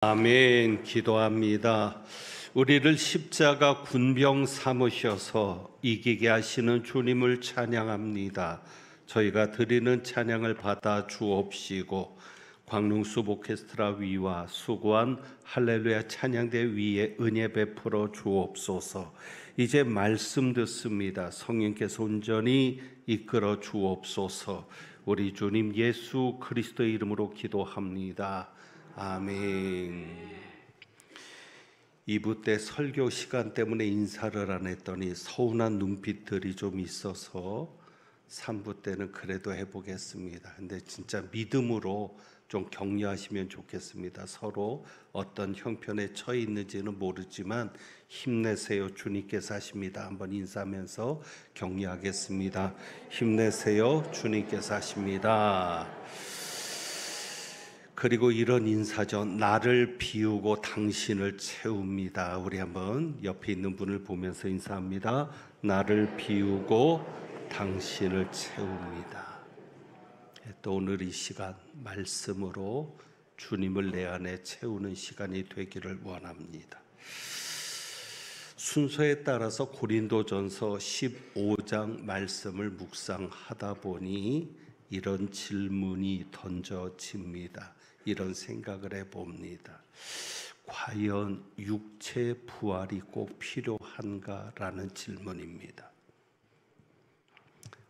아멘. 기도합니다. 우리를 십자가 군병 삼으셔서 이기게 하시는 주님을 찬양합니다. 저희가 드리는 찬양을 받아 주옵시고 광릉숲 오케스트라 위와 수고한 할렐루야 찬양대 위에 은혜 베풀어 주옵소서. 이제 말씀 듣습니다. 성령께서 온전히 이끌어 주옵소서. 우리 주님 예수 그리스도의 이름으로 기도합니다. 아멘. 2부 때 설교 시간 때문에 인사를 안 했더니 서운한 눈빛들이 좀 있어서 3부 때는 그래도 해보겠습니다. 근데 진짜 믿음으로 좀 격려하시면 좋겠습니다. 서로 어떤 형편에 처해 있는지는 모르지만 힘내세요. 주님께서 하십니다. 한번 인사하면서 격려하겠습니다. 힘내세요. 주님께서 하십니다. 그리고 이런 인사죠. 나를 비우고 당신을 채웁니다. 우리 한번 옆에 있는 분을 보면서 인사합니다. 나를 비우고 당신을 채웁니다. 또 오늘 이 시간 말씀으로 주님을 내 안에 채우는 시간이 되기를 원합니다. 순서에 따라서 고린도전서 15장 말씀을 묵상하다 보니 이런 질문이 던져집니다. 이런 생각을 해봅니다. 과연 육체 부활이 꼭 필요한가라는 질문입니다.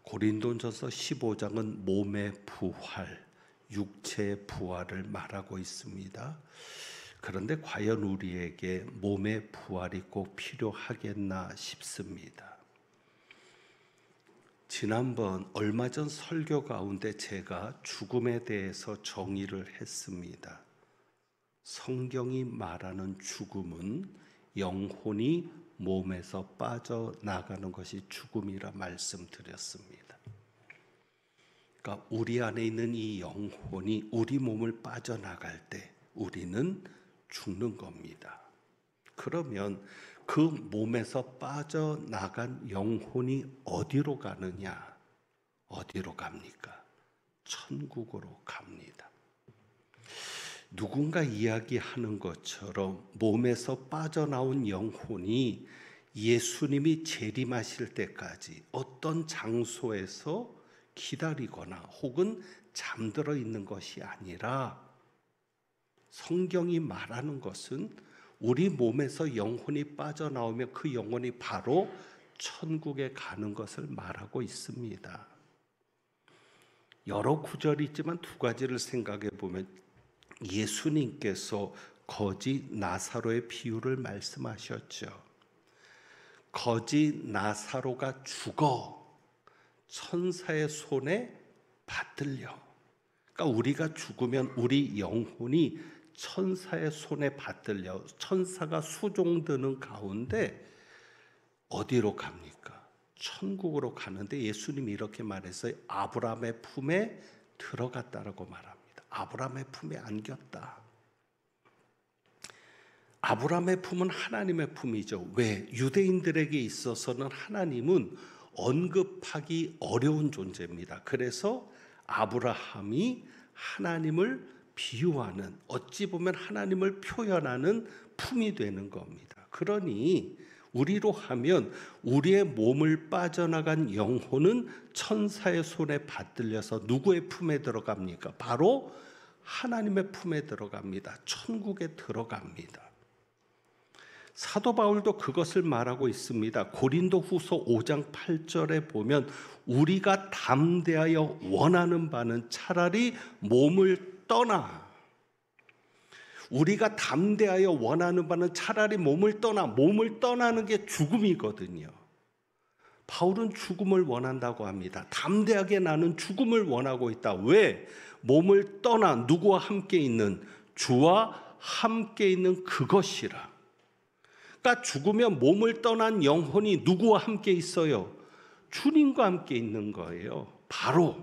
고린도전서 15장은 몸의 부활, 육체의 부활을 말하고 있습니다. 그런데 과연 우리에게 몸의 부활이 꼭 필요하겠나 싶습니다. 지난번 얼마 전 설교 가운데 제가 죽음에 대해서 정의를 했습니다. 성경이 말하는 죽음은 영혼이 몸에서 빠져나가는 것이 죽음이라 말씀드렸습니다. 그러니까 우리 안에 있는 이 영혼이 우리 몸을 빠져나갈 때 우리는 죽는 겁니다. 그러면 그 몸에서 빠져나간 영혼이 어디로 가느냐? 어디로 갑니까? 천국으로 갑니다. 누군가 이야기하는 것처럼 몸에서 빠져나온 영혼이 예수님이 재림하실 때까지 어떤 장소에서 기다리거나 혹은 잠들어 있는 것이 아니라 성경이 말하는 것은 우리 몸에서 영혼이 빠져나오면 그 영혼이 바로 천국에 가는 것을 말하고 있습니다. 여러 구절이 있지만 두 가지를 생각해 보면 예수님께서 거지 나사로의 비유를 말씀하셨죠. 거지 나사로가 죽어 천사의 손에 받들려. 그러니까 우리가 죽으면 우리 영혼이 천사의 손에 받들려 천사가 수종드는 가운데 어디로 갑니까? 천국으로 가는데 예수님이 이렇게 말했어요. 아브라함의 품에 들어갔다라고 말합니다. 아브라함의 품에 안겼다. 아브라함의 품은 하나님의 품이죠. 왜? 유대인들에게 있어서는 하나님은 언급하기 어려운 존재입니다. 그래서 아브라함이 하나님을 비유하는, 어찌 보면 하나님을 표현하는 품이 되는 겁니다. 그러니 우리로 하면 우리의 몸을 빠져나간 영혼은 천사의 손에 받들려서 누구의 품에 들어갑니까? 바로 하나님의 품에 들어갑니다. 천국에 들어갑니다. 사도 바울도 그것을 말하고 있습니다. 고린도후서 5장 8절에 보면 우리가 담대하여 원하는 바는 차라리 몸을 떠나, 우리가 담대하여 원하는 바는 차라리 몸을 떠나는 게 죽음이거든요. 바울은 죽음을 원한다고 합니다. 담대하게 나는 죽음을 원하고 있다. 왜? 몸을 떠나 누구와 함께 있는, 주와 함께 있는 그것이라. 그러니까 죽으면 몸을 떠난 영혼이 누구와 함께 있어요? 주님과 함께 있는 거예요. 바로.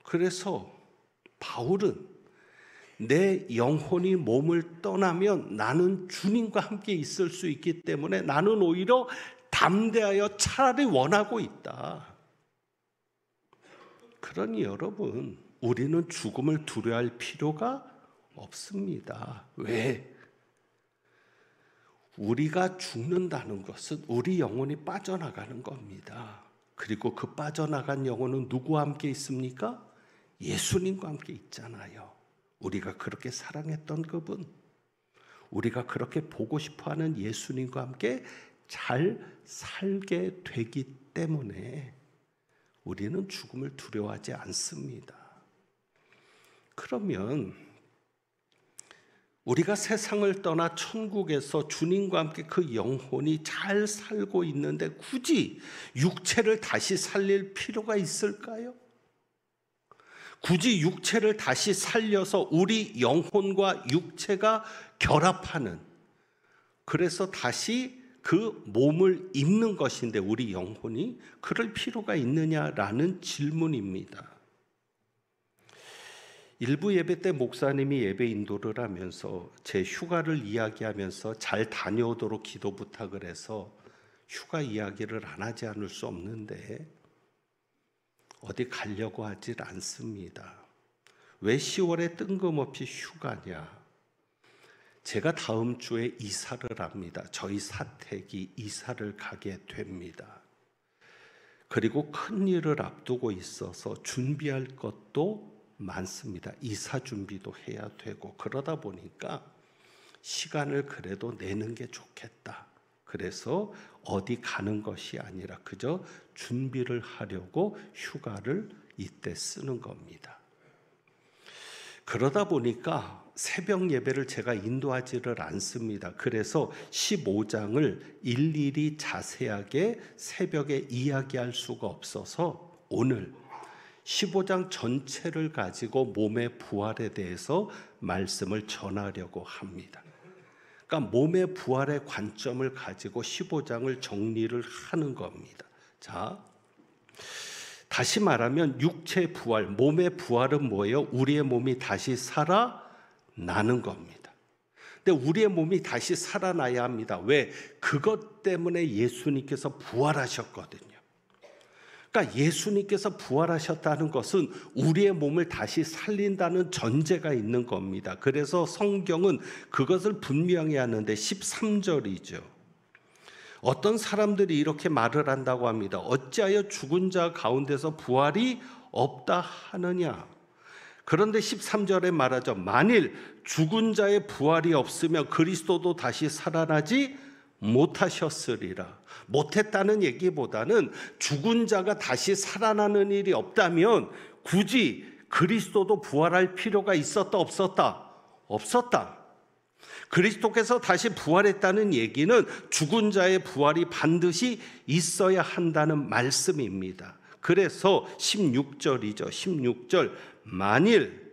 그래서 바울은 내 영혼이 몸을 떠나면 나는 주님과 함께 있을 수 있기 때문에 나는 오히려 담대하여 차라리 원하고 있다. 그러니 여러분, 우리는 죽음을 두려워할 필요가 없습니다. 왜? 우리가 죽는다는 것은 우리 영혼이 빠져나가는 겁니다. 그리고 그 빠져나간 영혼은 누구와 함께 있습니까? 예수님과 함께 있잖아요. 우리가 그렇게 사랑했던 그분, 우리가 그렇게 보고 싶어하는 예수님과 함께 잘 살게 되기 때문에 우리는 죽음을 두려워하지 않습니다. 그러면 우리가 세상을 떠나 천국에서 주님과 함께 그 영혼이 잘 살고 있는데 굳이 육체를 다시 살릴 필요가 있을까요? 굳이 육체를 다시 살려서 우리 영혼과 육체가 결합하는, 그래서 다시 그 몸을 입는 것인데 우리 영혼이 그럴 필요가 있느냐라는 질문입니다. 일부 예배 때 목사님이 예배 인도를 하면서 제 휴가를 이야기하면서 잘 다녀오도록 기도 부탁을 해서 휴가 이야기를 안 하지 않을 수 없는데 어디 가려고 하질 않습니다. 왜 10월에 뜬금없이 휴가냐? 제가 다음 주에 이사를 합니다. 저희 사택이 이사를 가게 됩니다. 그리고 큰 일을 앞두고 있어서 준비할 것도 많습니다. 이사 준비도 해야 되고 그러다 보니까 시간을 그래도 내는 게 좋겠다. 그래서 어디 가는 것이 아니라 그저 준비를 하려고 휴가를 이때 쓰는 겁니다. 그러다 보니까 새벽 예배를 제가 인도하지를 않습니다. 그래서 15장을 일일이 자세하게 새벽에 이야기할 수가 없어서 오늘 15장 전체를 가지고 몸의 부활에 대해서 말씀을 전하려고 합니다. 그러니까 몸의 부활의 관점을 가지고 15장을 정리를 하는 겁니다. 자, 다시 말하면 육체의 부활, 몸의 부활은 뭐예요? 우리의 몸이 다시 살아나는 겁니다. 근데 우리의 몸이 다시 살아나야 합니다. 왜? 그것 때문에 예수님께서 부활하셨거든요. 그러니까 예수님께서 부활하셨다는 것은 우리의 몸을 다시 살린다는 전제가 있는 겁니다. 그래서 성경은 그것을 분명히 하는데 13절이죠. 어떤 사람들이 이렇게 말을 한다고 합니다. 어찌하여 죽은 자 가운데서 부활이 없다 하느냐? 그런데 13절에 말하죠. 만일 죽은 자의 부활이 없으면 그리스도도 다시 살아나지 못하셨으리라. 못했다는 얘기보다는 죽은 자가 다시 살아나는 일이 없다면 굳이 그리스도도 부활할 필요가 있었다 없었다? 없었다. 그리스도께서 다시 부활했다는 얘기는 죽은 자의 부활이 반드시 있어야 한다는 말씀입니다. 그래서 16절이죠. 16절 만일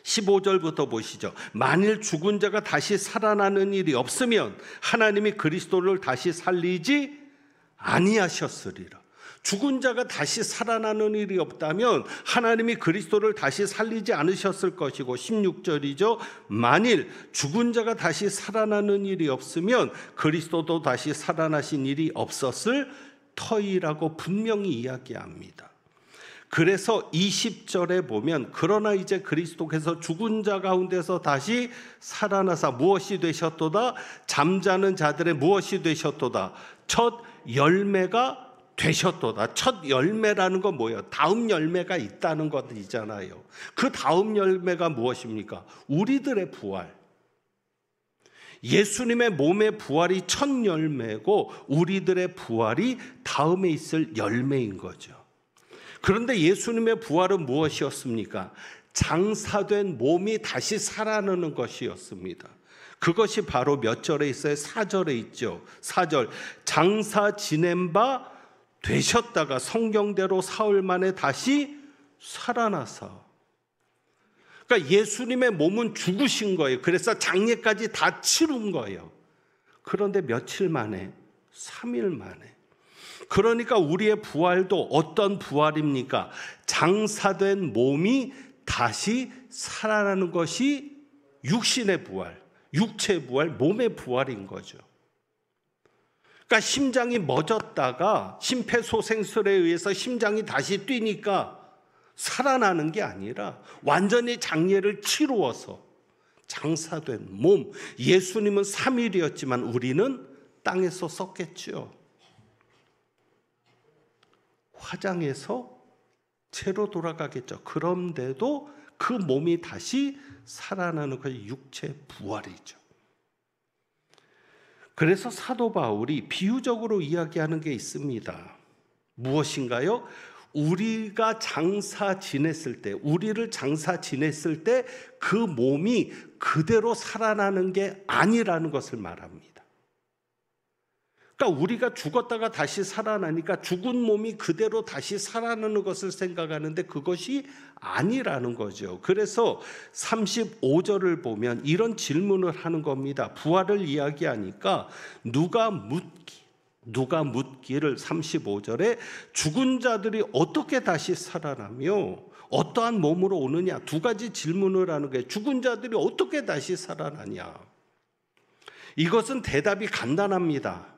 15절부터 보시죠. 만일 죽은 자가 다시 살아나는 일이 없으면 하나님이 그리스도를 다시 살리지 아니하셨으리라. 죽은 자가 다시 살아나는 일이 없다면 하나님이 그리스도를 다시 살리지 않으셨을 것이고 16절이죠. 만일 죽은 자가 다시 살아나는 일이 없으면 그리스도도 다시 살아나신 일이 없었을 터이라고 분명히 이야기합니다. 그래서 20절에 보면 그러나 이제 그리스도께서 죽은 자 가운데서 다시 살아나사 무엇이 되셨도다? 잠자는 자들의 무엇이 되셨도다? 첫 열매가 되셨도다. 첫 열매라는 건 뭐예요? 다음 열매가 있다는 것이잖아요. 그 다음 열매가 무엇입니까? 우리들의 부활. 예수님의 몸의 부활이 첫 열매고 우리들의 부활이 다음에 있을 열매인 거죠. 그런데 예수님의 부활은 무엇이었습니까? 장사된 몸이 다시 살아나는 것이었습니다. 그것이 바로 몇 절에 있어요? 4절에 있죠. 4절 장사 지낸 바 되셨다가 성경대로 사흘 만에 다시 살아나사. 그러니까 예수님의 몸은 죽으신 거예요. 그래서 장례까지 다 치른 거예요. 그런데 며칠 만에 3일 만에. 그러니까 우리의 부활도 어떤 부활입니까? 장사된 몸이 다시 살아나는 것이 육신의 부활, 육체의 부활, 몸의 부활인 거죠. 그러니까 심장이 멎었다가 심폐소생술에 의해서 심장이 다시 뛰니까 살아나는 게 아니라 완전히 장례를 치루어서 장사된 몸. 예수님은 3일이었지만 우리는 땅에서 썩겠죠. 화장해서 채로 돌아가겠죠. 그런데도 그 몸이 다시 살아나는 것이 육체의 부활이죠. 그래서 사도 바울이 비유적으로 이야기하는 게 있습니다. 무엇인가요? 우리를 장사 지냈을 때 그 몸이 그대로 살아나는 게 아니라는 것을 말합니다. 그러니까 우리가 죽었다가 다시 살아나니까 죽은 몸이 그대로 다시 살아나는 것을 생각하는데 그것이 아니라는 거죠. 그래서 35절을 보면 이런 질문을 하는 겁니다. 부활을 이야기하니까 누가 묻기를 35절에 죽은 자들이 어떻게 다시 살아나며 어떠한 몸으로 오느냐, 두 가지 질문을 하는 거예요. 죽은 자들이 어떻게 다시 살아나냐. 이것은 대답이 간단합니다.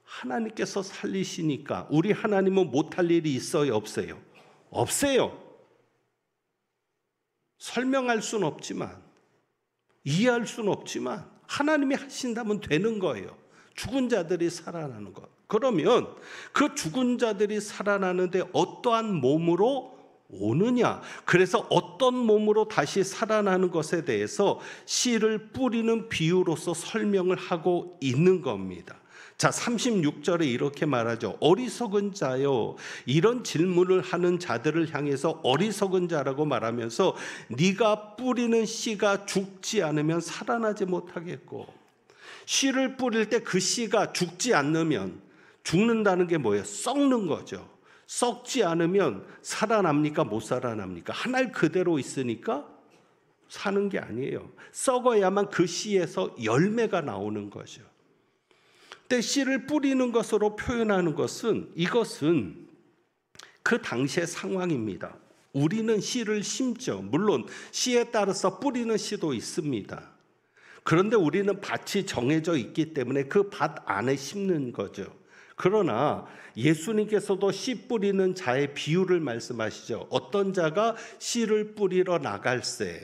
하나님께서 살리시니까. 우리 하나님은 못할 일이 있어요, 없어요? 없어요. 설명할 수는 없지만, 이해할 수는 없지만 하나님이 하신다면 되는 거예요. 죽은 자들이 살아나는 것. 그러면 그 죽은 자들이 살아나는데 어떠한 몸으로 오느냐. 그래서 어떤 몸으로 다시 살아나는 것에 대해서 씨를 뿌리는 비유로서 설명을 하고 있는 겁니다. 자, 36절에 이렇게 말하죠. 어리석은 자요. 이런 질문을 하는 자들을 향해서 어리석은 자라고 말하면서 네가 뿌리는 씨가 죽지 않으면 살아나지 못하겠고, 씨를 뿌릴 때 그 씨가 죽지 않으면, 죽는다는 게 뭐예요? 썩는 거죠. 썩지 않으면 살아납니까? 못 살아납니까? 하늘 그대로 있으니까 사는 게 아니에요. 썩어야만 그 씨에서 열매가 나오는 거죠. 근데 씨를 뿌리는 것으로 표현하는 것은, 이것은 그 당시의 상황입니다. 우리는 씨를 심죠. 물론 씨에 따라서 뿌리는 씨도 있습니다. 그런데 우리는 밭이 정해져 있기 때문에 그 밭 안에 심는 거죠. 그러나 예수님께서도 씨 뿌리는 자의 비유를 말씀하시죠. 어떤 자가 씨를 뿌리러 나갈새.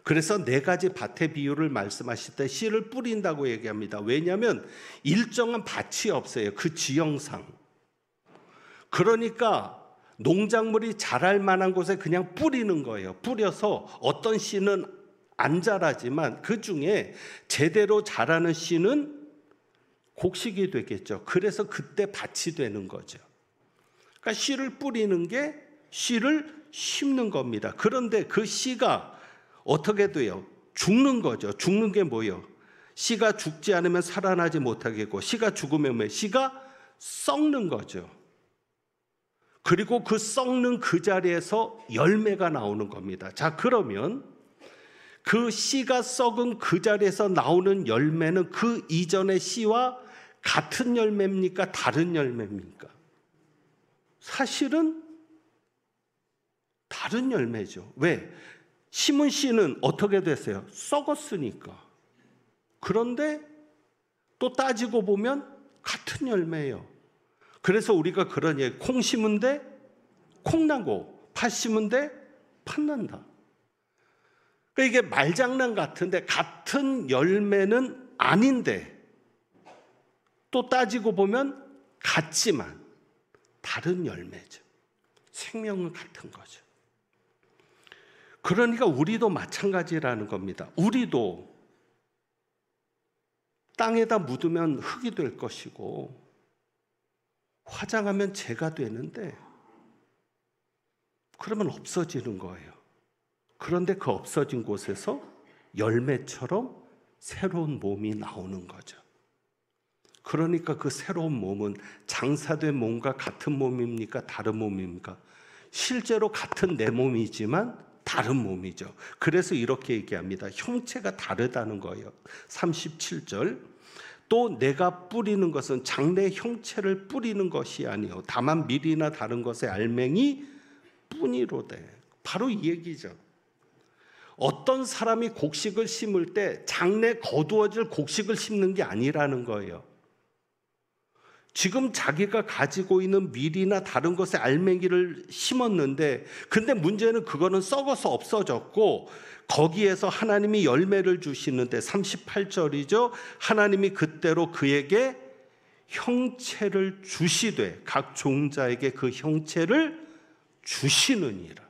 그래서 4가지 밭의 비유를 말씀하실 때 씨를 뿌린다고 얘기합니다. 왜냐하면 일정한 밭이 없어요. 그 지형상. 그러니까 농작물이 자랄 만한 곳에 그냥 뿌리는 거예요. 뿌려서 어떤 씨는 안 자라지만 그 중에 제대로 자라는 씨는 곡식이 되겠죠. 그래서 그때 밭이 되는 거죠. 그러니까 씨를 뿌리는 게 씨를 심는 겁니다. 그런데 그 씨가 어떻게 돼요? 죽는 거죠. 죽는 게 뭐예요? 씨가 죽지 않으면 살아나지 못하겠고, 씨가 죽으면 뭐예요? 씨가 썩는 거죠. 그리고 그 썩는 그 자리에서 열매가 나오는 겁니다. 자, 그러면 그 씨가 썩은 그 자리에서 나오는 열매는 그 이전의 씨와 같은 열매입니까? 다른 열매입니까? 사실은 다른 열매죠. 왜? 심은 씨는 어떻게 됐어요? 썩었으니까. 그런데 또 따지고 보면 같은 열매예요. 그래서 우리가 그런 얘기, 콩 심은데 콩 나고 팥 심은데 팥 난다. 그러니까 이게 말장난 같은데 같은 열매는 아닌데 또 따지고 보면 같지만 다른 열매죠. 생명은 같은 거죠. 그러니까 우리도 마찬가지라는 겁니다. 우리도 땅에다 묻으면 흙이 될 것이고 화장하면 재가 되는데 그러면 없어지는 거예요. 그런데 그 없어진 곳에서 열매처럼 새로운 몸이 나오는 거죠. 그러니까 그 새로운 몸은 장사된 몸과 같은 몸입니까? 다른 몸입니까? 실제로 같은 내 몸이지만 다른 몸이죠. 그래서 이렇게 얘기합니다. 형체가 다르다는 거예요. 37절. 또 내가 뿌리는 것은 장래 형체를 뿌리는 것이 아니요 다만 밀이나 다른 것의 알맹이 뿐이로되. 바로 이 얘기죠. 어떤 사람이 곡식을 심을 때 장래 거두어질 곡식을 심는 게 아니라는 거예요. 지금 자기가 가지고 있는 밀이나 다른 것에 알맹이를 심었는데, 근데 문제는 그거는 썩어서 없어졌고, 거기에서 하나님이 열매를 주시는데 38절이죠. 하나님이 그때로 그에게 형체를 주시되, 각 종자에게 그 형체를 주시느니라.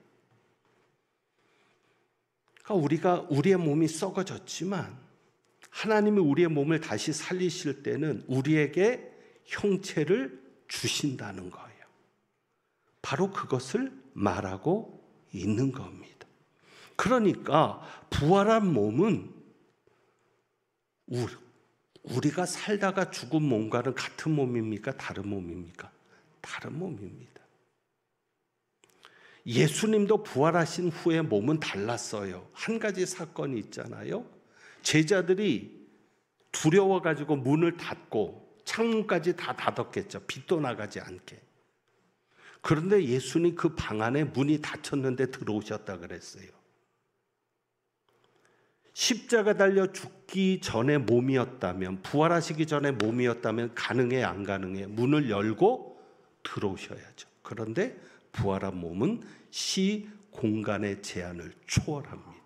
그러니까 우리의 몸이 썩어졌지만 하나님이 우리의 몸을 다시 살리실 때는 우리에게 형체를 주신다는 거예요. 바로 그것을 말하고 있는 겁니다. 그러니까 부활한 몸은 우리가 살다가 죽은 몸과는 같은 몸입니까? 다른 몸입니까? 다른 몸입니다. 예수님도 부활하신 후에 몸은 달랐어요. 한 가지 사건이 있잖아요. 제자들이 두려워가지고 문을 닫고 창문까지 다 닫았겠죠. 빛도 나가지 않게. 그런데 예수님 그 방 안에 문이 닫혔는데 들어오셨다 그랬어요. 십자가 달려 죽기 전에 몸이었다면, 부활하시기 전에 몸이었다면 가능해 안 가능해? 문을 열고 들어오셔야죠. 그런데 부활한 몸은 시, 공간의 제한을 초월합니다.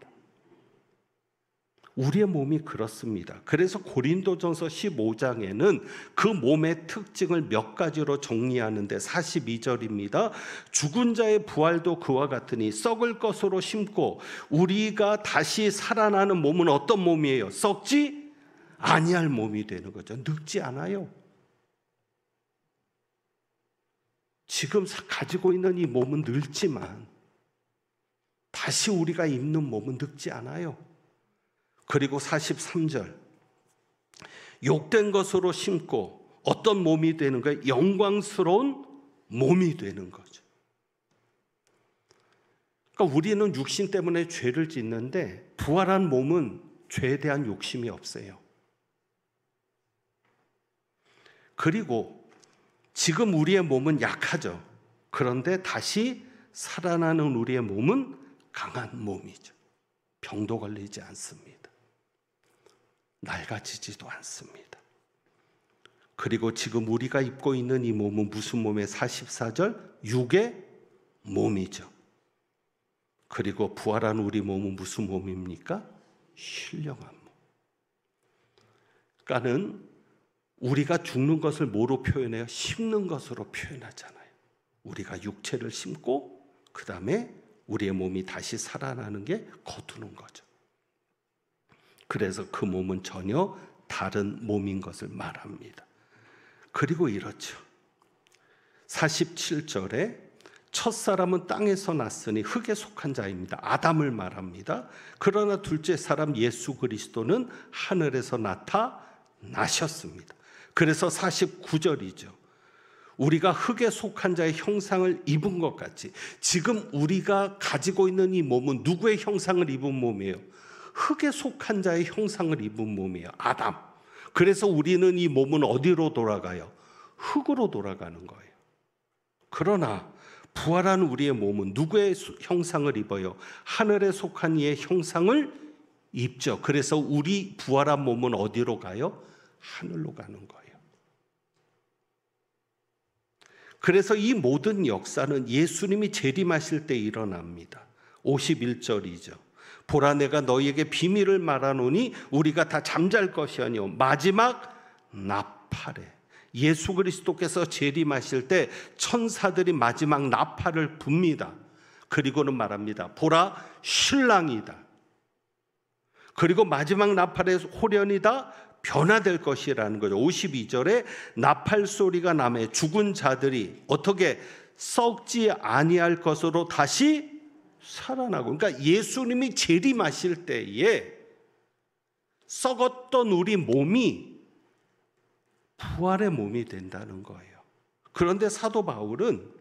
우리의 몸이 그렇습니다. 그래서 고린도전서 15장에는 그 몸의 특징을 몇 가지로 정리하는데 42절입니다. 죽은 자의 부활도 그와 같으니 썩을 것으로 심고 우리가 다시 살아나는 몸은 어떤 몸이에요? 썩지 아니할 몸이 되는 거죠. 늙지 않아요. 지금 가지고 있는 이 몸은 늙지만 다시 우리가 입는 몸은 늙지 않아요. 그리고 43절, 욕된 것으로 심고 어떤 몸이 되는 거예요? 영광스러운 몸이 되는 거죠. 그러니까 우리는 육신 때문에 죄를 짓는데 부활한 몸은 죄에 대한 욕심이 없어요. 그리고 지금 우리의 몸은 약하죠. 그런데 다시 살아나는 우리의 몸은 강한 몸이죠. 병도 걸리지 않습니다. 낡아지지도 않습니다. 그리고 지금 우리가 입고 있는 이 몸은 무슨 몸의 44절? 육의 몸이죠. 그리고 부활한 우리 몸은 무슨 몸입니까? 신령한 몸. 그러니까는 우리가 죽는 것을 뭐로 표현해요? 심는 것으로 표현하잖아요. 우리가 육체를 심고 그 다음에 우리의 몸이 다시 살아나는 게 거두는 거죠. 그래서 그 몸은 전혀 다른 몸인 것을 말합니다. 그리고 이렇죠. 47절에 첫사람은 땅에서 났으니 흙에 속한 자입니다. 아담을 말합니다. 그러나 둘째 사람 예수 그리스도는 하늘에서 나타나셨습니다. 그래서 49절이죠. 우리가 흙에 속한 자의 형상을 입은 것 같이 지금 우리가 가지고 있는 이 몸은 누구의 형상을 입은 몸이에요? 흙에 속한 자의 형상을 입은 몸이에요. 아담. 그래서 우리는 이 몸은 어디로 돌아가요? 흙으로 돌아가는 거예요. 그러나 부활한 우리의 몸은 누구의 형상을 입어요? 하늘에 속한 이의 형상을 입죠. 그래서 우리 부활한 몸은 어디로 가요? 하늘로 가는 거예요. 그래서 이 모든 역사는 예수님이 재림하실 때 일어납니다. 51절이죠. 보라 내가 너희에게 비밀을 말하노니 우리가 다 잠잘 것이 아니요 마지막 나팔에, 예수 그리스도께서 재림하실 때 천사들이 마지막 나팔을 붑니다. 그리고는 말합니다. 보라 신랑이다. 그리고 마지막 나팔의 호련이다 변화될 것이라는 거죠. 52절에 나팔 소리가 나매 죽은 자들이 어떻게 썩지 아니할 것으로 다시 살아나고, 그러니까 예수님이 재림하실 때에 썩었던 우리 몸이 부활의 몸이 된다는 거예요. 그런데 사도 바울은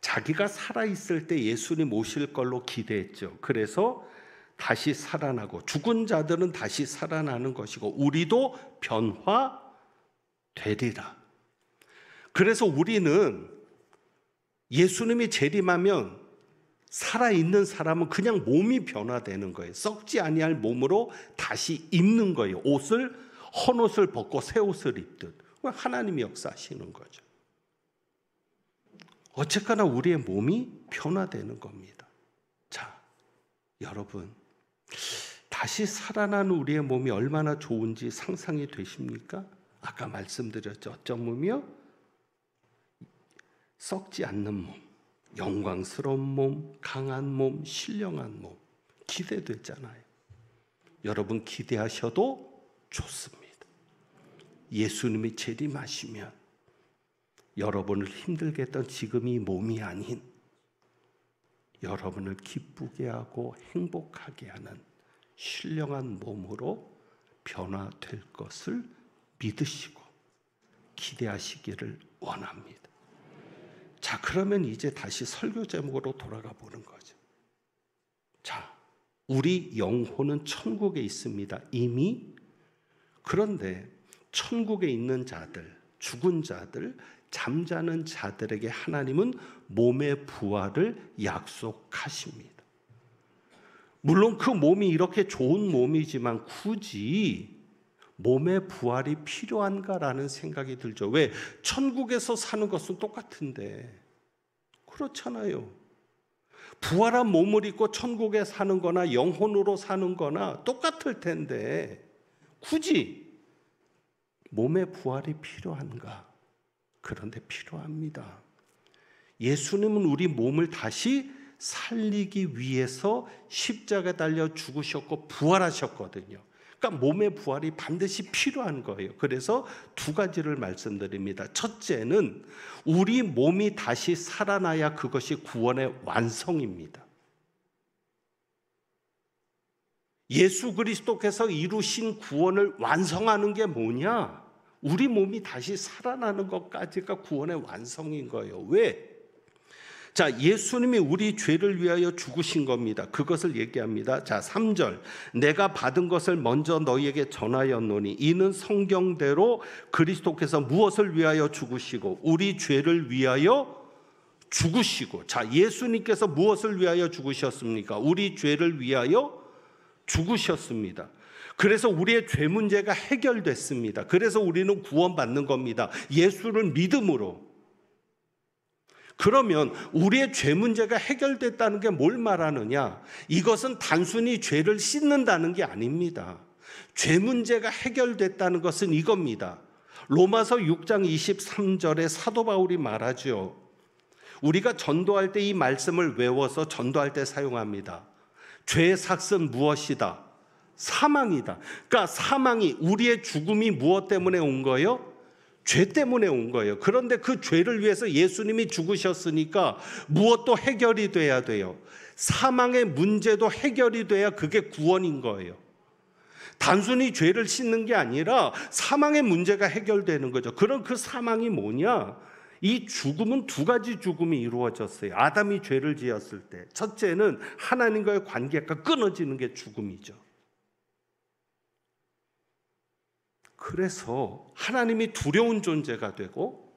자기가 살아있을 때 예수님 오실 걸로 기대했죠. 그래서 다시 살아나고 죽은 자들은 다시 살아나는 것이고 우리도 변화되리라. 그래서 우리는 예수님이 재림하면 살아있는 사람은 그냥 몸이 변화되는 거예요. 썩지 아니할 몸으로 다시 입는 거예요. 옷을, 헌옷을 벗고 새 옷을 입듯 하나님이 역사하시는 거죠. 어쨌거나 우리의 몸이 변화되는 겁니다. 자, 여러분, 다시 살아난 우리의 몸이 얼마나 좋은지 상상이 되십니까? 아까 말씀드렸죠. 어쩌면요, 썩지 않는 몸, 영광스러운 몸, 강한 몸, 신령한 몸 기대되잖아요. 여러분 기대하셔도 좋습니다. 예수님이 재림하시면 여러분을 힘들게 했던 지금 이 몸이 아닌 여러분을 기쁘게 하고 행복하게 하는 신령한 몸으로 변화될 것을 믿으시고 기대하시기를 원합니다. 자, 그러면 이제 다시 설교 제목으로 돌아가 보는 거죠. 자, 우리 영혼은 천국에 있습니다. 이미. 그런데 천국에 있는 자들, 죽은 자들, 잠자는 자들에게 하나님은 몸의 부활을 약속하십니다. 물론 그 몸이 이렇게 좋은 몸이지만 굳이 몸의 부활이 필요한가라는 생각이 들죠. 왜? 천국에서 사는 것은 똑같은데. 그렇잖아요. 부활한 몸을 입고 천국에 사는 거나 영혼으로 사는 거나 똑같을 텐데 굳이 몸의 부활이 필요한가? 그런데 필요합니다. 예수님은 우리 몸을 다시 살리기 위해서 십자가에 달려 죽으셨고 부활하셨거든요. 그러니까 몸의 부활이 반드시 필요한 거예요. 그래서 두 가지를 말씀드립니다. 첫째는 우리 몸이 다시 살아나야 그것이 구원의 완성입니다. 예수 그리스도께서 이루신 구원을 완성하는 게 뭐냐? 우리 몸이 다시 살아나는 것까지가 구원의 완성인 거예요. 왜? 자, 예수님이 우리 죄를 위하여 죽으신 겁니다. 그것을 얘기합니다. 자, 3절. 내가 받은 것을 먼저 너희에게 전하였노니 이는 성경대로 그리스도께서 무엇을 위하여 죽으시고 우리 죄를 위하여 죽으시고. 자, 예수님께서 무엇을 위하여 죽으셨습니까? 우리 죄를 위하여 죽으셨습니다. 그래서 우리의 죄 문제가 해결됐습니다. 그래서 우리는 구원받는 겁니다. 예수를 믿음으로. 그러면 우리의 죄 문제가 해결됐다는 게 뭘 말하느냐? 이것은 단순히 죄를 씻는다는 게 아닙니다. 죄 문제가 해결됐다는 것은 이겁니다. 로마서 6장 23절에 사도 바울이 말하죠. 우리가 전도할 때 이 말씀을 외워서 전도할 때 사용합니다. 죄의 삭은 무엇이다? 사망이다. 그러니까 사망이, 우리의 죽음이 무엇 때문에 온 거예요? 죄 때문에 온 거예요. 그런데 그 죄를 위해서 예수님이 죽으셨으니까 무엇도 해결이 돼야 돼요. 사망의 문제도 해결이 돼야 그게 구원인 거예요. 단순히 죄를 씻는 게 아니라 사망의 문제가 해결되는 거죠. 그럼 그 사망이 뭐냐? 이 죽음은 두 가지 죽음이 이루어졌어요. 아담이 죄를 지었을 때 첫째는 하나님과의 관계가 끊어지는 게 죽음이죠. 그래서 하나님이 두려운 존재가 되고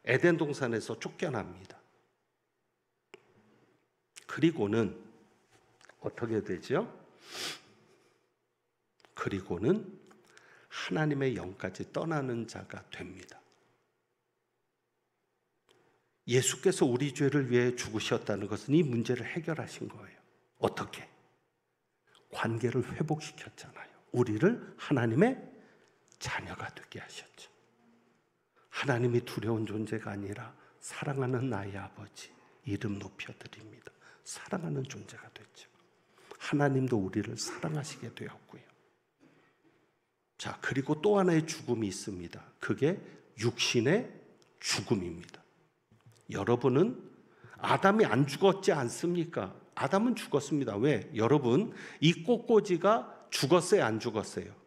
에덴 동산에서 쫓겨납니다. 그리고는 어떻게 되죠? 그리고는 하나님의 영까지 떠나는 자가 됩니다. 예수께서 우리 죄를 위해 죽으셨다는 것은 이 문제를 해결하신 거예요. 어떻게? 관계를 회복시켰잖아요. 우리를 하나님의 자녀가 되게 하셨죠. 하나님이 두려운 존재가 아니라 사랑하는 나의 아버지, 이름 높여드립니다. 사랑하는 존재가 됐죠. 하나님도 우리를 사랑하시게 되었고요. 자, 그리고 또 하나의 죽음이 있습니다. 그게 육신의 죽음입니다. 여러분은 아담이 안 죽었지 않습니까? 아담은 죽었습니다. 왜? 여러분, 이 꽃꽂이가 죽었어요? 안 죽었어요?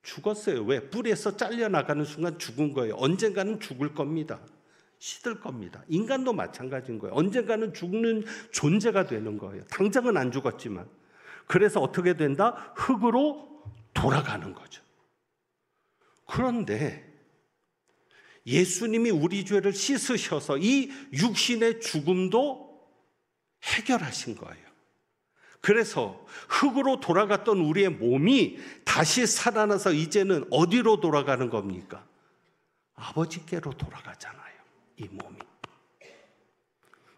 죽었어요. 왜? 뿌리에서 잘려나가는 순간 죽은 거예요. 언젠가는 죽을 겁니다. 시들 겁니다. 인간도 마찬가지인 거예요. 언젠가는 죽는 존재가 되는 거예요. 당장은 안 죽었지만. 그래서 어떻게 된다? 흙으로 돌아가는 거죠. 그런데 예수님이 우리 죄를 씻으셔서 이 육신의 죽음도 해결하신 거예요. 그래서 흙으로 돌아갔던 우리의 몸이 다시 살아나서 이제는 어디로 돌아가는 겁니까? 아버지께로 돌아가잖아요. 이 몸이.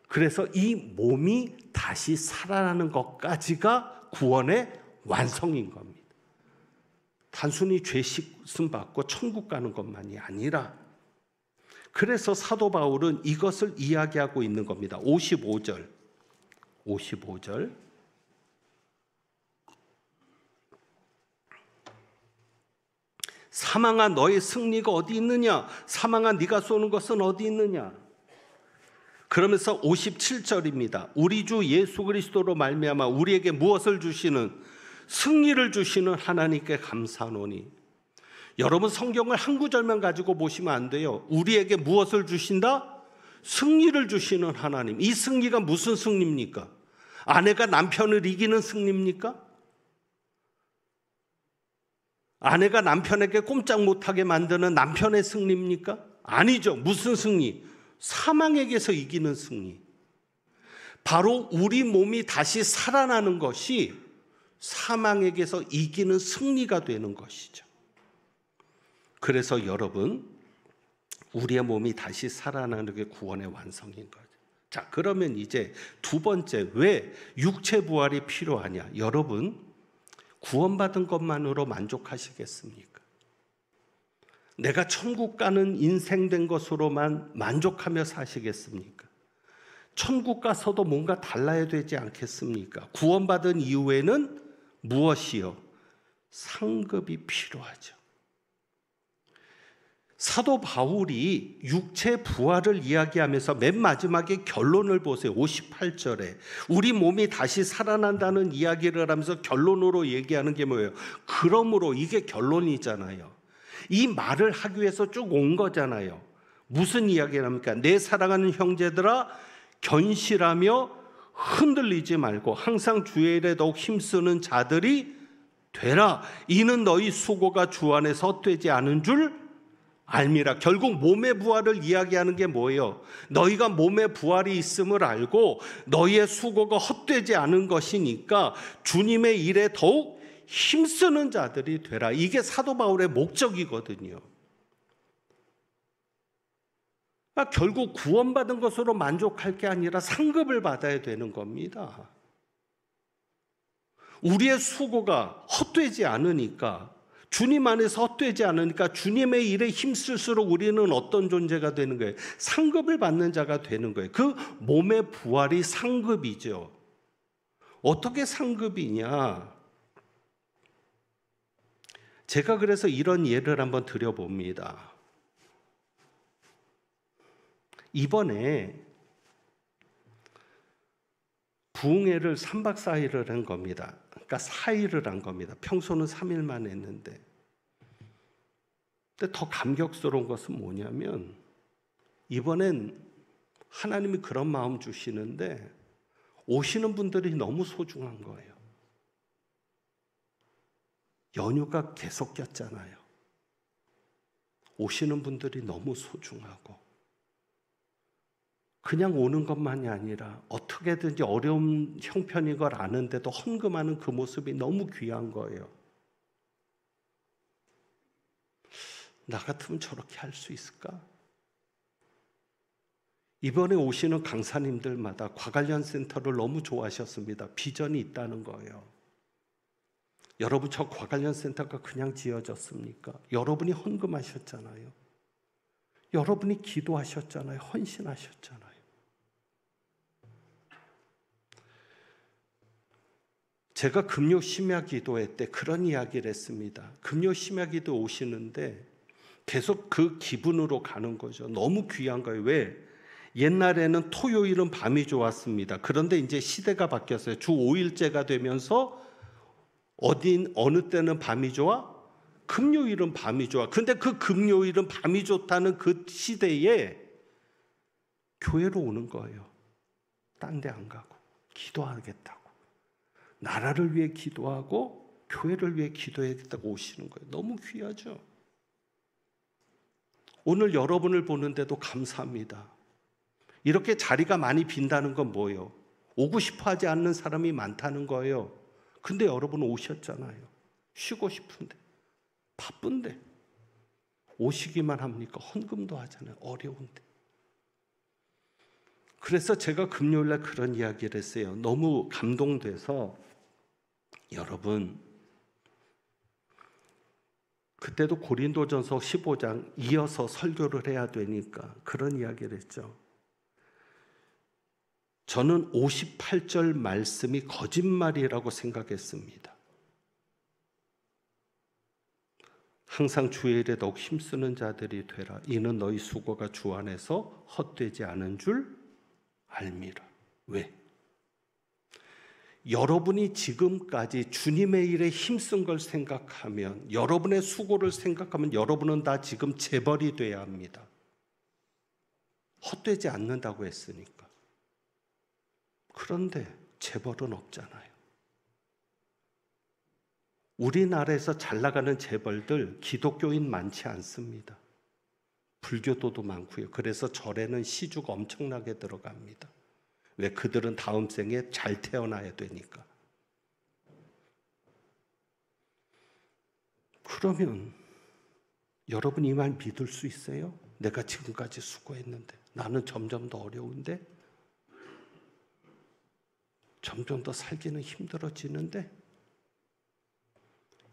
그래서 이 몸이 다시 살아나는 것까지가 구원의 완성인 겁니다. 단순히 죄 씻음 받고 천국 가는 것만이 아니라, 그래서 사도 바울은 이것을 이야기하고 있는 겁니다. 55절. 사망아 너의 승리가 어디 있느냐? 사망아 네가 쏘는 것은 어디 있느냐? 그러면서 57절입니다. 우리 주 예수 그리스도로 말미암아 우리에게 무엇을 주시는, 승리를 주시는 하나님께 감사하노니. 여러분, 성경을 한 구절만 가지고 보시면 안 돼요. 우리에게 무엇을 주신다? 승리를 주시는 하나님. 이 승리가 무슨 승리입니까? 아내가 남편을 이기는 승리입니까? 아내가 남편에게 꼼짝 못하게 만드는 남편의 승리입니까? 아니죠. 무슨 승리? 사망에게서 이기는 승리. 바로 우리 몸이 다시 살아나는 것이 사망에게서 이기는 승리가 되는 것이죠. 그래서 여러분, 우리의 몸이 다시 살아나는 게 구원의 완성인 거죠. 자, 그러면 이제 두 번째, 왜 육체 부활이 필요하냐? 여러분, 구원받은 것만으로 만족하시겠습니까? 내가 천국 가는 인생 된 것으로만 만족하며 사시겠습니까? 천국 가서도 뭔가 달라야 되지 않겠습니까? 구원받은 이후에는 무엇이요? 상급이 필요하죠. 사도 바울이 육체 부활을 이야기하면서 맨 마지막에 결론을 보세요. 58절에 우리 몸이 다시 살아난다는 이야기를 하면서 결론으로 얘기하는 게 뭐예요? 그러므로, 이게 결론이잖아요. 이 말을 하기 위해서 쭉 온 거잖아요. 무슨 이야기를 합니까? 내 사랑하는 형제들아, 견실하며 흔들리지 말고 항상 주의 일에 더욱 힘쓰는 자들이 되라. 이는 너희 수고가 주 안에서 헛되지 않은 줄 알미라. 결국 몸의 부활을 이야기하는 게 뭐예요? 너희가 몸의 부활이 있음을 알고 너희의 수고가 헛되지 않은 것이니까 주님의 일에 더욱 힘쓰는 자들이 되라. 이게 사도 바울의 목적이거든요. 그러니까 결국 구원받은 것으로 만족할 게 아니라 상급을 받아야 되는 겁니다. 우리의 수고가 헛되지 않으니까, 주님 안에서 헛되지 않으니까 주님의 일에 힘쓸수록 우리는 어떤 존재가 되는 거예요? 상급을 받는 자가 되는 거예요. 그 몸의 부활이 상급이죠. 어떻게 상급이냐? 제가 그래서 이런 예를 한번 드려봅니다. 이번에 부흥회를 3박 4일을 한 겁니다. 그러니까 4일을 한 겁니다. 평소는 3일만 했는데. 근데 더 감격스러운 것은 뭐냐면, 이번엔 하나님이 그런 마음 주시는데 오시는 분들이 너무 소중한 거예요. 연휴가 계속 꼈잖아요. 오시는 분들이 너무 소중하고, 그냥 오는 것만이 아니라 어떻게든지 어려운 형편인 걸 아는데도 헌금하는 그 모습이 너무 귀한 거예요. 나 같으면 저렇게 할 수 있을까? 이번에 오시는 강사님들마다 과관련 센터를 너무 좋아하셨습니다. 비전이 있다는 거예요. 여러분, 저 과관련 센터가 그냥 지어졌습니까? 여러분이 헌금하셨잖아요. 여러분이 기도하셨잖아요. 헌신하셨잖아요. 제가 금요 심야 기도회 때 그런 이야기를 했습니다. 금요 심야 기도 오시는데 계속 그 기분으로 가는 거죠. 너무 귀한 거예요. 왜? 옛날에는 토요일은 밤이 좋았습니다. 그런데 이제 시대가 바뀌었어요. 주 5일째가 되면서 어느 때는 밤이 좋아? 금요일은 밤이 좋아. 근데 그 금요일은 밤이 좋다는 그 시대에 교회로 오는 거예요. 딴 데 안 가고 기도하겠다고, 나라를 위해 기도하고 교회를 위해 기도하겠다고 오시는 거예요. 너무 귀하죠. 오늘 여러분을 보는데도 감사합니다. 이렇게 자리가 많이 빈다는 건 뭐예요? 오고 싶어 하지 않는 사람이 많다는 거예요. 근데 여러분 오셨잖아요. 쉬고 싶은데, 바쁜데 오시기만 합니까? 헌금도 하잖아요. 어려운데. 그래서 제가 금요일날 그런 이야기를 했어요. 너무 감동돼서 여러분, 그때도 고린도전서 15장 이어서 설교를 해야 되니까 그런 이야기를 했죠. 저는 58절 말씀이 거짓말이라고 생각했습니다. 항상 주의 일에 더욱 힘쓰는 자들이 되라. 이는 너희 수고가 주 안에서 헛되지 않은 줄 알미라. 왜? 여러분이 지금까지 주님의 일에 힘쓴 걸 생각하면, 여러분의 수고를 생각하면 여러분은 다 지금 재벌이 돼야 합니다. 헛되지 않는다고 했으니까. 그런데 재벌은 없잖아요. 우리나라에서 잘 나가는 재벌들 기독교인 많지 않습니다. 불교도도 많고요. 그래서 절에는 시주가 엄청나게 들어갑니다. 왜? 그들은 다음 생에 잘 태어나야 되니까. 그러면 여러분 이 말 믿을 수 있어요? 내가 지금까지 수고했는데 나는 점점 더 어려운데, 점점 더 살기는 힘들어지는데,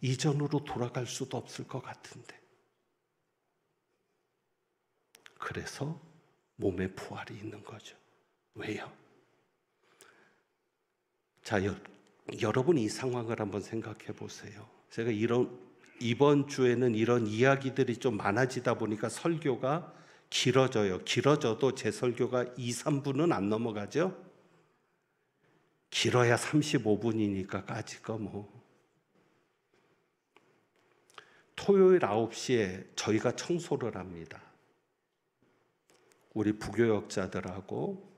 이전으로 돌아갈 수도 없을 것 같은데. 그래서 몸에 부활이 있는 거죠. 왜요? 자, 여러분 이 상황을 한번 생각해 보세요. 제가 이번 주에는 이런 이야기들이 좀 많아지다 보니까 설교가 길어져요. 길어져도 제 설교가 2, 3분은 안 넘어가죠? 길어야 35분이니까 까짓 거 토요일 9시에 저희가 청소를 합니다. 우리 부교역자들하고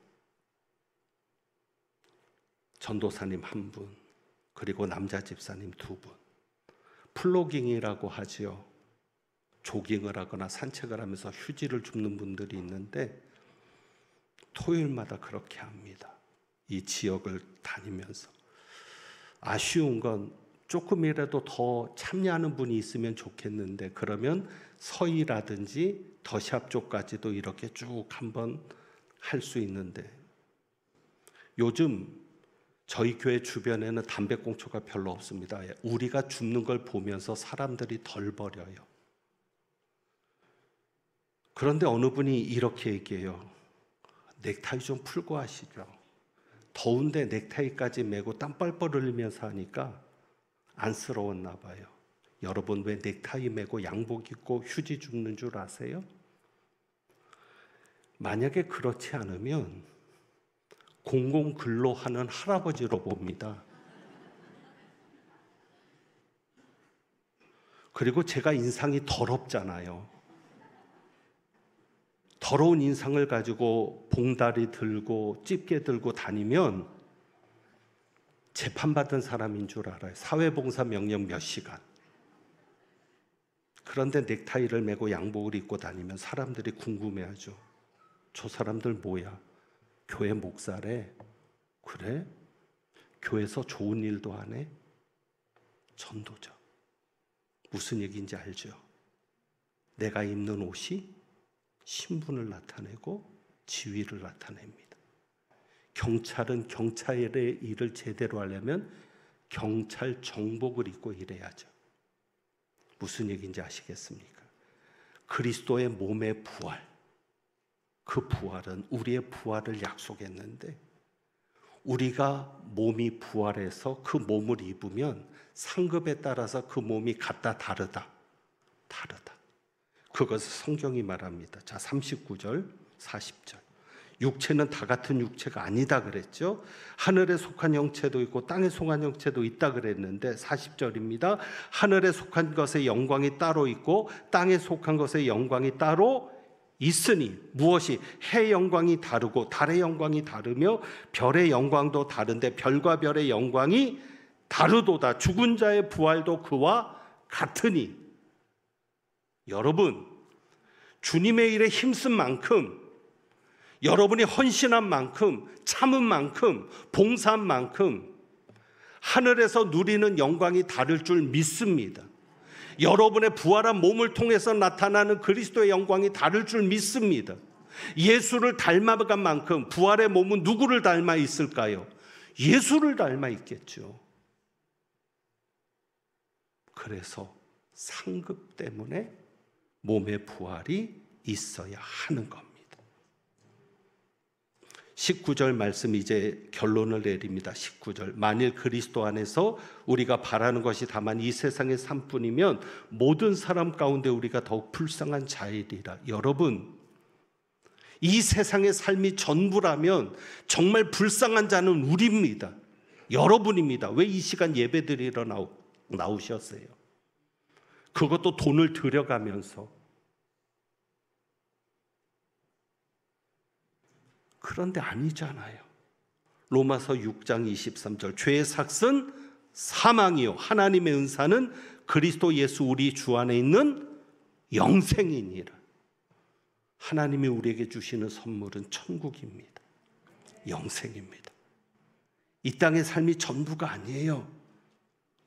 전도사님 1분, 그리고 남자 집사님 2분. 플로깅이라고 하지요. 조깅을 하거나 산책을 하면서 휴지를 줍는 분들이 있는데 토요일마다 그렇게 합니다. 이 지역을 다니면서. 아쉬운 건 조금이라도 더 참여하는 분이 있으면 좋겠는데, 그러면 서희라든지 더샵 쪽까지도 이렇게 쭉 한번 할 수 있는데, 요즘 저희 교회 주변에는 담배꽁초가 별로 없습니다. 우리가 줍는 걸 보면서 사람들이 덜 버려요. 그런데 어느 분이 이렇게 얘기해요. 넥타이 좀 풀고 하시죠. 더운데 넥타이까지 메고 땀 뻘뻘 흘리면서 하니까 안쓰러웠나 봐요. 여러분 왜 넥타이 메고 양복 입고 휴지 줍는 줄 아세요? 만약에 그렇지 않으면 공공 근로하는 할아버지로 봅니다. 그리고 제가 인상이 더럽잖아요. 더러운 인상을 가지고 봉다리 들고 집게 들고 다니면 재판받은 사람인 줄 알아요. 사회봉사 명령 몇 시간. 그런데 넥타이를 메고 양복을 입고 다니면 사람들이 궁금해하죠. 저 사람들 뭐야? 교회 목사래? 그래? 교회에서 좋은 일도 하네? 전도자. 무슨 얘기인지 알죠? 내가 입는 옷이 신분을 나타내고 지위를 나타냅니다. 경찰은 경찰의 일을 제대로 하려면 경찰 정복을 입고 일해야죠. 무슨 얘기인지 아시겠습니까? 그리스도의 몸의 부활, 그 부활은 우리의 부활을 약속했는데, 우리가 몸이 부활해서 그 몸을 입으면 상급에 따라서 그 몸이 같다 다르다. 그것을 성경이 말합니다. 자, 39절 40절. 육체는 다 같은 육체가 아니다 그랬죠. 하늘에 속한 형체도 있고 땅에 속한 형체도 있다 그랬는데 40절입니다. 하늘에 속한 것의 영광이 따로 있고 땅에 속한 것의 영광이 따로 있으니, 무엇이? 해 영광이 다르고 달의 영광이 다르며 별의 영광도 다른데 별과 별의 영광이 다르도다. 죽은 자의 부활도 그와 같으니. 여러분, 주님의 일에 힘쓴 만큼, 여러분이 헌신한 만큼, 참은 만큼, 봉사한 만큼 하늘에서 누리는 영광이 다를 줄 믿습니다. 여러분의 부활한 몸을 통해서 나타나는 그리스도의 영광이 다를 줄 믿습니다. 예수를 닮아간 만큼 부활의 몸은 누구를 닮아 있을까요? 예수를 닮아 있겠죠. 그래서 상급 때문에 몸의 부활이 있어야 하는 겁니다. 19절 말씀 이제 결론을 내립니다. 19절. 만일 그리스도 안에서 우리가 바라는 것이 다만 이 세상의 삶뿐이면 모든 사람 가운데 우리가 더욱 불쌍한 자이리라. 여러분, 이 세상의 삶이 전부라면 정말 불쌍한 자는 우리입니다. 여러분입니다. 왜 이 시간 예배드리러 나오셨어요? 그것도 돈을 들여가면서. 그런데 아니잖아요. 로마서 6장 23절. 죄의 삭은 사망이요 하나님의 은사는 그리스도 예수 우리 주 안에 있는 영생이니라. 하나님이 우리에게 주시는 선물은 천국입니다. 영생입니다. 이 땅의 삶이 전부가 아니에요.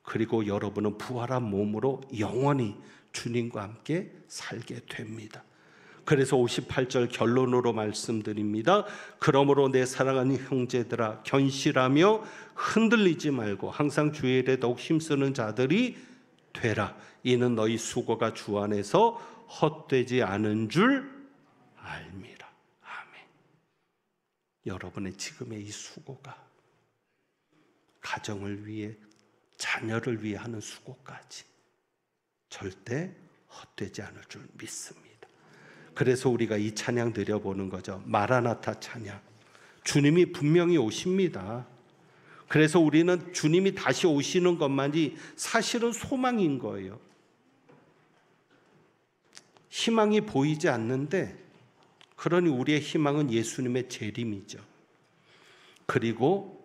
그리고 여러분은 부활한 몸으로 영원히 주님과 함께 살게 됩니다. 그래서 58절 결론으로 말씀드립니다. 그러므로 내 사랑하는 형제들아, 견실하며 흔들리지 말고 항상 주의 일에 더욱 힘쓰는 자들이 되라. 이는 너희 수고가 주 안에서 헛되지 않은 줄 알미라. 아멘. 여러분의 지금의 이 수고가 가정을 위해, 자녀를 위해 하는 수고까지 절대 헛되지 않을 줄 믿습니다. 그래서 우리가 이 찬양 드려보는 거죠. 마라나타 찬양. 주님이 분명히 오십니다. 그래서 우리는 주님이 다시 오시는 것만이 사실은 소망인 거예요. 희망이 보이지 않는데, 그러니 우리의 희망은 예수님의 재림이죠. 그리고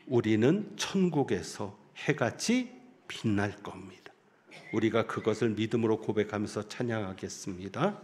우리는 천국에서 해같이 빛날 겁니다. 우리가 그것을 믿음으로 고백하면서 찬양하겠습니다.